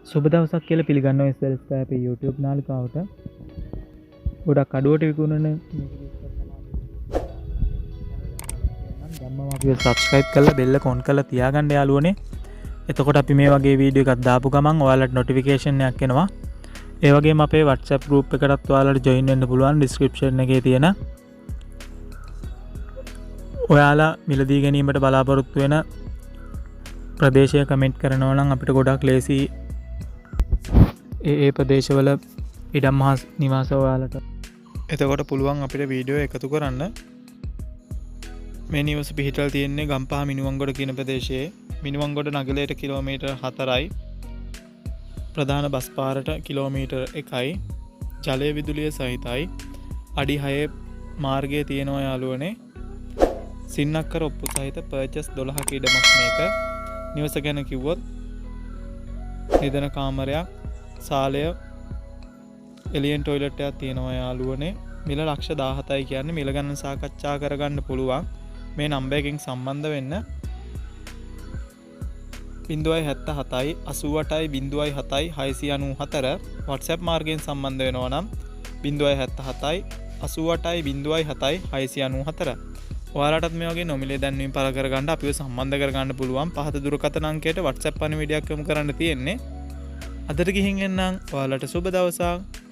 සුබ දවසක් කියලා පිළිගන්නවා SLSky අපේ YouTube නාලිකාවට. ගොඩක් අඩුවට විකුණන ධම්මම අපිව subscribe කරලා bell එක on කරලා තියාගන්න යාළුවනේ. එතකොට අපි මේ වගේ වීඩියෝ එකක් දාපු ගමන් ඔයාලට notification එකක් එනවා. ඒ වගේම අපේ WhatsApp group එකටත් ඔයාලට join වෙන්න පුළුවන් description එකේ තියෙන. ඔයාලා මිලදී ගැනීමට බලාපොරොත්තු වෙන ප්‍රදේශය කමෙන්ට් කරනවා නම් අපිට ගොඩක් ලේසි ඒ ප්‍රදේශවල ඉඩම් හා නිවාස ඔයාලට. එතකොට පුළුවන් අපිට වීඩියෝ එකතු කරන්න. මේ නිවස පිහිටල් තියෙන්නේ ගම්පහ මිනුවන්ගොඩ කියන ප්‍රදේශයේ. මිනුවන්ගොඩ නගරයට කිලෝමීටර් 4යි. ප්‍රධාන බස් පාරට කිලෝමීටර් 1යි. ජලය විදුලිය සහිතයි. අඩි 6 මාර්ගයේ තියෙනවා යාළුවනේ. සින්නක්කර ඔප්පු සහිත පර්චස් 12ක ඉඩමක් මේක. නිවස ගැන කිව්වොත් නිදන කාමරයක්, සාලය, එලියන් ටොයිලට් එකක් තියෙනවා යාළුවනේ. මිල ලක්ෂ 17යි කියන්නේ. මිල ගණන සාකච්ඡා කරගන්න පුළුවන්. මේ නම්බර් එකකින් සම්බන්ධ වෙන්න 077යි 88යි 07යි 694 WhatsApp මාර්ගයෙන් සම්බන්ධ වෙනවා නම් 077යි 88යි 07යි 694. ඔයාලටත් මේ වගේ නොමිලේ දැන්වීම් පළ කරගන්න අපිව සම්බන්ධ කරගන්න පුළුවන්. පහත දුරකථන අංකයට WhatsApp පණිවිඩයක් යොමු කරන්න තියෙන්නේ. අදට ගිහින් එන්නම්. ඔයාලට සුබ දවසක්.